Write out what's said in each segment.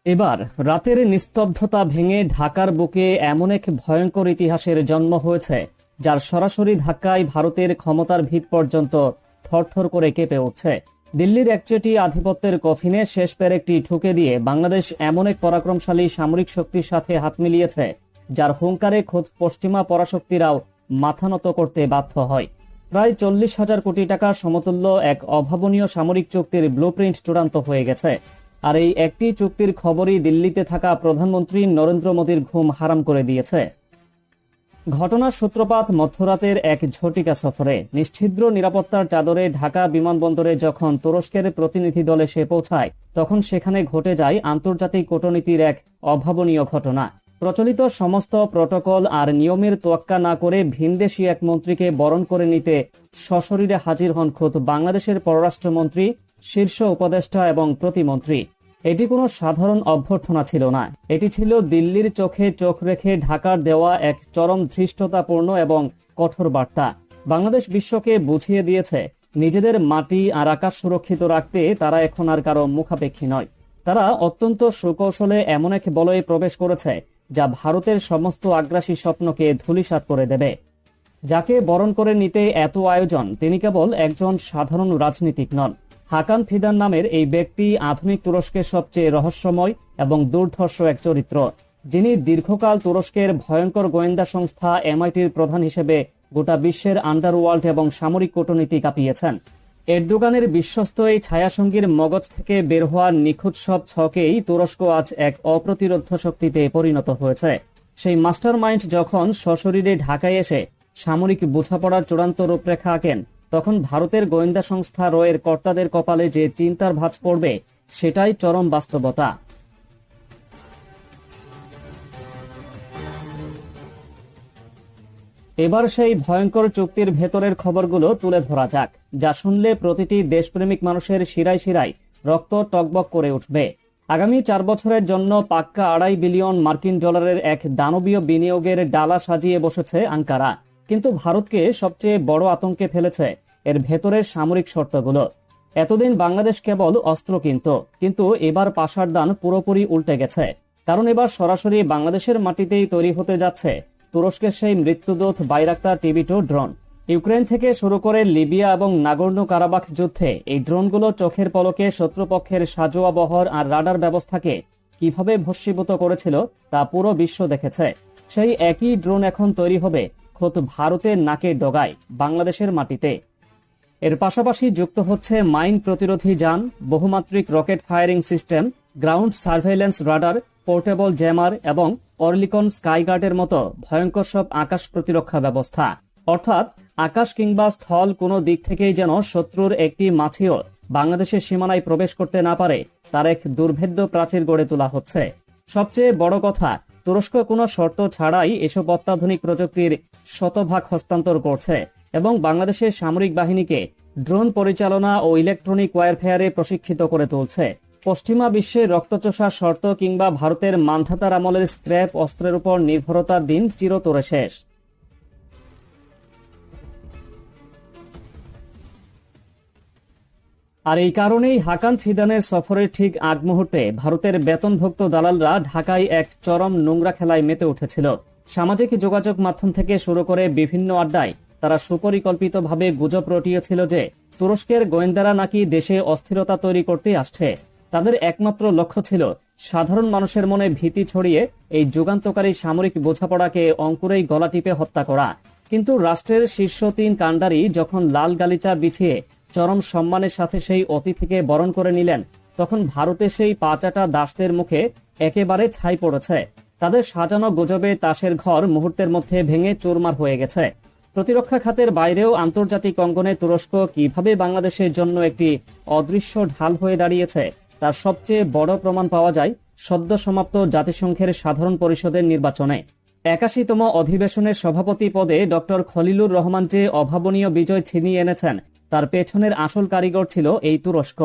এবার রাতের নিস্তব্ধতা ভেঙে ঢাকার বুকে এমন এক ভয়ঙ্কর ইতিহাসের জন্ম হয়েছে, যার সরাসরি ধাক্কায় ভারতের ক্ষমতার ভিত পর্যন্ত থরথর করে কেঁপে উঠছে। দিল্লির একচেটি আধিপত্যের কফিনে শেষ পেরেকটি ঠুকে দিয়ে বাংলাদেশ এমন এক পরাক্রমশালী সামরিক শক্তির সাথে হাত মিলিয়েছে, যার হুঙ্কারে খোদ পশ্চিমা পরাশক্তিরাও মাথা নত করতে বাধ্য হয়। প্রায় 40,000 কোটি টাকার সমতুল্য এক অভাবনীয় সামরিক চুক্তির ব্লুপ্রিন্ট চূড়ান্ত হয়ে গেছে। আর এই একটি চুক্তির খবরই দিল্লিতে থাকা প্রধানমন্ত্রী নরেন্দ্র মোদীর ঘুম হারাম করে দিয়েছে। ঘটনার সূত্রপাত মধ্যরাতের এক ঝটিকা সফরে। নিশ্ছিদ্র নিরাপত্তার চাদরে ঢাকা বিমানবন্দরে যখন তুরস্কের প্রতিনিধি দল এসে পৌঁছায়, তখন সেখানে ঘটে যায় আন্তর্জাতিক কূটনীতির এক অভাবনীয় ঘটনা। প্রচলিত সমস্ত প্রটোকল আর নিয়মের তোয়াক্কা না করে ভিনদেশি এক মন্ত্রীকে বরণ করে নিতে সশরীরে হাজির হন খোদ বাংলাদেশের পররাষ্ট্রমন্ত্রী, শীর্ষ উপদেষ্টা এবং প্রতিমন্ত্রী। এটি কোনো সাধারণ অভ্যর্থনা ছিল না, এটি ছিল দিল্লির চোখে চোখ রেখে ঢাকার দেওয়া এক চরম ধৃষ্টতাপূর্ণ এবং কঠোর বার্তা। বাংলাদেশ বিশ্বকে বুঝিয়ে দিয়েছে, নিজেদের মাটি আর আকাশ সুরক্ষিত রাখতে তারা এখন আর কারো মুখাপেক্ষী নয়। তারা অত্যন্ত সুকৌশলে এমন এক বলয়ে প্রবেশ করেছে, যা ভারতের সমস্ত আগ্রাসী স্বপ্নকে ধূলিসাৎ করে দেবে। যাকে বরণ করে নিতে এত আয়োজন, তিনি কেবল একজন সাধারণ রাজনীতিক নন। হাকান ফিদান নামের এই ব্যক্তি আধুনিক তুরস্কের সবচেয়ে রহস্যময় এবং দুর্ধর্ষ এক চরিত্র, যিনি দীর্ঘকাল তুরস্কের ভয়ঙ্কর গোয়েন্দা সংস্থা MITর প্রধান হিসেবে গোটা বিশ্বের আন্ডারওয়ার্ল্ড এবং সামরিক কূটনীতি কাঁপিয়েছেন। এরদোগানের বিশ্বস্ত এই ছায়াসঙ্গীর মগজ থেকে বের হওয়ার নিখুঁত সব ছকেই তুরস্ক আজ এক অপ্রতিরোধ্য শক্তিতে পরিণত হয়েছে। সেই মাস্টার মাইন্ড যখন সশরীরে ঢাকায় এসে সামরিক বোঝাপড়ার চূড়ান্ত রূপরেখা আঁকেন, তখন ভারতের গোয়েন্দা সংস্থা রয়ের কর্তাদের কপালে যে চিন্তার ভাঁজ পড়বে, সেটাই চরম বাস্তবতা। এবার সেই ভয়ঙ্কর চুক্তির ভেতরের খবরগুলো তুলে ধরা যাক, যা শুনলে প্রতিটি দেশপ্রেমিক মানুষের শিরায় শিরায় রক্ত টকবক করে উঠবে। আগামী 4 বছরের জন্য পাক্কা $2.5 বিলিয়ন মার্কিন ডলারের এক দানবীয় বিনিয়োগের ডালা সাজিয়ে বসেছে আঙ্কারা। কিন্তু ভারতকে সবচেয়ে বড় আতঙ্কে ফেলেছে এর ভেতরের সামরিক শর্তগুলো। এতদিন বাংলাদেশ কেবল অস্ত্র কিন্তু এবার পাশার দান পুরোপুরি উল্টে গেছে। কারণ এবার সরাসরি বাংলাদেশের মাটিতেই তৈরি হতে যাচ্ছে তুরস্কের সেই মৃত্যুদূত বাইরাক্তার TB2 ড্রোন। ইউক্রেন থেকে শুরু করে লিবিয়া এবং নাগর্নো কারাবাখ যুদ্ধে এই ড্রোনগুলো চোখের পলকে শত্রুপক্ষের সাজোয়া বহর আর রাডার ব্যবস্থাকে কিভাবে ভস্মীভূত করেছিল, তা পুরো বিশ্ব দেখেছে। সেই একই ড্রোন এখন তৈরি হবে খোদ ভারতের নাকের ডগায়, বাংলাদেশের মাটিতে। এর পাশাপাশি যুক্ত হচ্ছে মাইন প্রতিরোধী যান, বহুমাত্রিক rocket firing system, ground surveillance radar, portable jammer এবং অরলিকন স্কাইগার্ডের মতো ভয়ঙ্কর সব আকাশ প্রতিরক্ষা ব্যবস্থা। অর্থাৎ আকাশ কিংবা স্থল কোনো দিক থেকেই যেন শত্রুর একটি মাছিও বাংলাদেশের সীমানায় প্রবেশ করতে না পারে, তার এক দুর্ভেদ্য প্রাচীর গড়ে তোলা হচ্ছে। সবচেয়ে বড় কথা, তুরস্ক কোনো শর্ত ছাড়াই এসব অত্যাধুনিক প্রযুক্তির শতভাগ হস্তান্তর করছে এবং বাংলাদেশের সামরিক বাহিনীকে ড্রোন পরিচালনা ও ইলেকট্রনিক ওয়ারফেয়ারে প্রশিক্ষিত করে তুলছে। পশ্চিমা বিশ্বের রক্তচোষা শর্ত কিংবা ভারতের মান্ধাতার আমলের স্ক্র্যাপ অস্ত্রের উপর নির্ভরতার দিন চিরতরে শেষ। আর এই কারণেই হাকান ফিদানের সফরের ঠিক আগ মুহূর্তে ভারতের বেতনভুক্ত দালালরা ঢাকায় এক চরম নোংরা খেলায় মেতে উঠেছিল। সামাজিক যোগাযোগ মাধ্যম থেকে শুরু করে বিভিন্ন আড্ডায় তারা সুপরিকল্পিতভাবে গুজব রটিয়েছিল যে তুরস্কের গোয়েন্দারা নাকি দেশে অস্থিরতা তৈরি করতে আসছে। তাদের একমাত্র লক্ষ্য ছিল সাধারণ মানুষের মনে ভীতি ছড়িয়ে এই যুগান্তকারী সামরিক বোঝাপড়াকে অঙ্কুরেই গলা টিপে হত্যা করা। কিন্তু রাষ্ট্রের শীর্ষ 3 কাণ্ডারি যখন লাল গালিচা বিছিয়ে চরম সম্মানের সাথে সেই অতিথিকে বরণ করে নিলেন, তখন ভারতে সেই পাচাটা দাসদের মুখে একেবারে ছাই পড়েছে। তাদের সাজানো গুজবে তাসের ঘর মুহূর্তের মধ্যে ভেঙে চুরমার হয়ে গেছে। প্রতিরক্ষা খাতের বাইরেও আন্তর্জাতিক অঙ্গনে তুরস্ক কিভাবে বাংলাদেশের জন্য একটি অদৃশ্য ঢাল হয়ে দাঁড়িয়েছে, তার সবচেয়ে বড় প্রমাণ পাওয়া যায় সদ্য সমাপ্ত জাতিসংঘের সাধারণ পরিষদের নির্বাচনে। 81তম অধিবেশনের সভাপতি পদে ডক্টর খলিলুর রহমান যে অভাবনীয় বিজয় ছিনিয়ে এনেছেন, তার পেছনের আসল কারিগর ছিল এই তুরস্ক।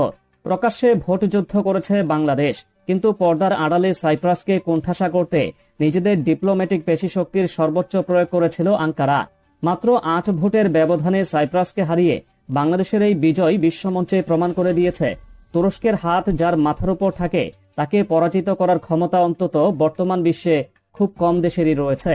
প্রকাশ্যে ভোট যুদ্ধ করেছে বাংলাদেশ, কিন্তু পর্দার আড়ালে সাইপ্রাসকে কোণঠাসা করতে নিজেদের ডিপ্লোম্যাটিক পেশিশক্তির সর্বোচ্চ প্রয়োগ করেছিল আঙ্কারা। মাত্র 8 ভোটের ব্যবধানে সাইপ্রাসকে হারিয়ে বাংলাদেশের এই বিজয় বিশ্বমঞ্চে প্রমাণ করে দিয়েছে তুরস্কের হাত যার মাথার উপর থাকে, তাকে পরাজিত করার ক্ষমতা অন্তত বর্তমান বিশ্বে খুব কম দেশেরই রয়েছে।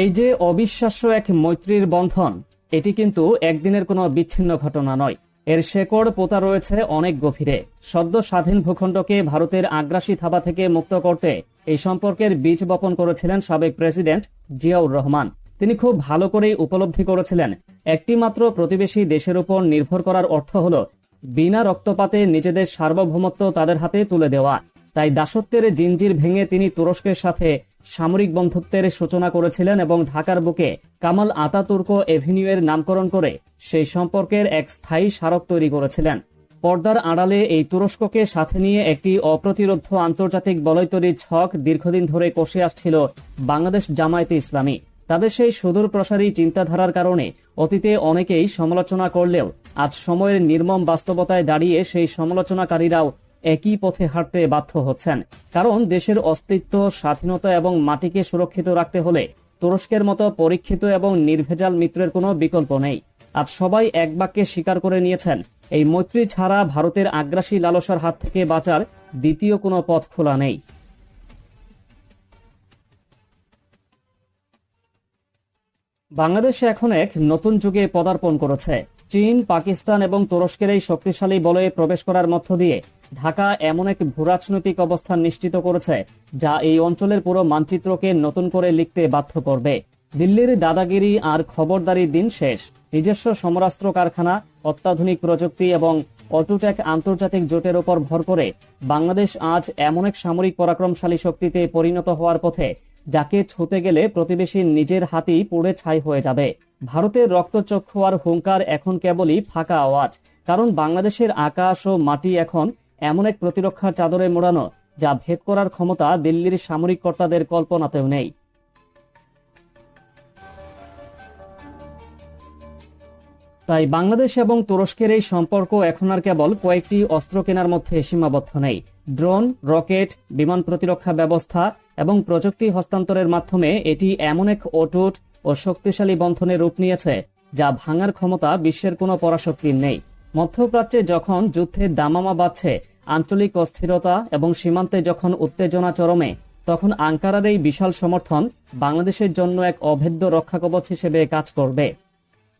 এই যে অবিশ্বাস্য এক মৈত্রীর বন্ধন, এটি কিন্তু একদিনের কোনো বিচ্ছিন্ন ঘটনা নয়। এর শেকড় পোতা রয়েছে অনেক গভীরে। সদ্য স্বাধীন ভূখণ্ডকে ভারতের আগ্রাসী থাবা থেকে মুক্ত করতে এই সম্পর্কের বীজ বপন করেছিলেন সাবেক প্রেসিডেন্ট জিয়াউর রহমান। তিনি খুব ভালো করেই উপলব্ধি করেছিলেন, একটি মাত্র প্রতিবেশী দেশের উপর নির্ভর করার অর্থ হলো বিনা রক্তপাতে নিজেদের সার্বভৌমত্ব তাদের হাতে তুলে দেওয়া। তাই দাসত্বের জিঞ্জির ভেঙে তিনি তুরস্কের সাথে সামরিক বন্ধুত্বের সূচনা করেছিলেন এবং ঢাকার বুকে কামাল আতাতুর্ক এভিনিউয়ের নামকরণ করে সেই সম্পর্কের এক স্থায়ী স্মারক তৈরি করেছিলেন। পর্দার আড়ালে এই তুরস্ককে সাথে নিয়ে একটি অপ্রতিরোধ আন্তর্জাতিক বলয় তৈরির ছক দীর্ঘদিন ধরে কষে আসছিল বাংলাদেশ জামায়াতে ইসলামী। তাদের সেই সুদূর প্রসারী চিন্তাধারার কারণে অতীতে অনেকেই সমালোচনা করলেও আজ সময়ের নির্মম বাস্তবতায় দাঁড়িয়ে সেই সমালোচনাকারীরাও একই পথে হাঁটতে বাধ্য হচ্ছেন। কারণ দেশের অস্তিত্ব, স্বাধীনতা এবং মাটিকে সুরক্ষিত রাখতে হলে তুরস্কের মতো পরীক্ষিত এবং নির্ভেজাল মিত্রের কোনো বিকল্প নেই। আজ সবাই এক বাক্যে স্বীকার করে নিয়েছেন, এই মৈত্রী ছাড়া ভারতের আগ্রাসী লালসার হাত থেকে বাঁচার দ্বিতীয় কোনো পথ খোলা নেই। বাংলাদেশে এখন এক নতুন যুগে পদার্পণ করেছে। চীন, পাকিস্তান এবং তুরস্কের এই শক্তিশালী বলয়ে প্রবেশ করার মধ্য দিয়ে ঢাকা এমন এক ভূরাজনৈতিক অবস্থান নিশ্চিত করেছে যা এই অঞ্চলের পুরো মানচিত্রকে নতুন করে লিখতে বাধ্য করবে। দিল্লির দাদাগিরি আর খবরদারির দিন শেষ। নিজস্ব সমরাস্ত্র কারখানা, অত্যাধুনিক প্রযুক্তি এবং অটুট এক আন্তর্জাতিক জোটের উপর ভর করে বাংলাদেশ আজ এমন এক সামরিক পরাক্রমশালী শক্তিতে পরিণত হওয়ার পথে যাকে ছুঁতে গেলে প্রতিবেশীর নিজের হাতেই পুড়ে ছাই হয়ে যাবে। ভারতের রক্তচক্ষু আর হুঙ্কার এখন কেবলই ফাঁকা আওয়াজ, কারণ বাংলাদেশের আকাশ ও মাটি এখন এমন এক প্রতিরক্ষার চাদরে মোড়ানো যা ভেদ করার ক্ষমতা দিল্লির সামরিক কর্তাদের কল্পনাতেও নেই। তাই বাংলাদেশ এবং তুরস্কের এই সম্পর্ক এখন আর কেবল কয়েকটি অস্ত্র কেনার মধ্যে সীমাবদ্ধ নেই। ড্রোন, রকেট, বিমান প্রতিরক্ষা ব্যবস্থা এবং প্রযুক্তি হস্তান্তরের মাধ্যমে এটি এমন এক অটুট ও শক্তিশালী বন্ধনে রূপ নিয়েছে যা ভাঙার ক্ষমতা বিশ্বের কোনো পরাশক্তির নেই। মধ্যপ্রাচ্যে যখন যুদ্ধের দামামা বাজছে, আঞ্চলিক অস্থিরতা এবং সীমান্তে যখন উত্তেজনা চরমে, তখন আঙ্কারার এই বিশাল সমর্থন বাংলাদেশের জন্য এক অভেদ্য রক্ষাকবচ হিসেবে কাজ করবে।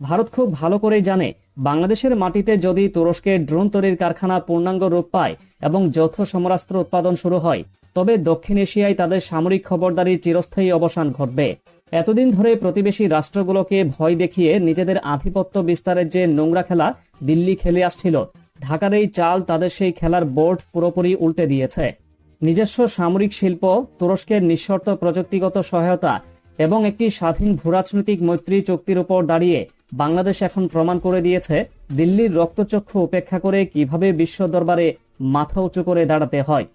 ভারত খুব ভালো করেই জানে, বাংলাদেশের মাটিতে যদি তুরস্কের ড্রোন তৈরির কারখানা পূর্ণাঙ্গ রূপ পায় এবং যৌথ সমরাস্ত্র উৎপাদন শুরু হয়, তবে দক্ষিণ এশিয়ায় তাদের সামরিক খবরদারির চিরস্থায়ী অবসান ঘটবে। এতদিন ধরে প্রতিবেশী রাষ্ট্রগুলোকে ভয় দেখিয়ে নিজেদের আধিপত্য বিস্তারের যে নোংরা খেলা দিল্লি খেলে আসছিল, ঢাকার এই চাল তাদের সেই খেলার বোর্ড পুরোপুরি উল্টে দিয়েছে। নিজস্ব সামরিক শিল্প, তুরস্কের নিঃশর্ত প্রযুক্তিগত সহায়তা এবং একটি স্বাধীন ভূরাজনৈতিক মৈত্রী চুক্তির উপর দাঁড়িয়ে বাংলাদেশ এখন প্রমাণ করে দিয়েছে দিল্লির রক্তচক্ষু উপেক্ষা করে কিভাবে বিশ্ব দরবারে মাথা উঁচু করে দাঁড়াতে হয়।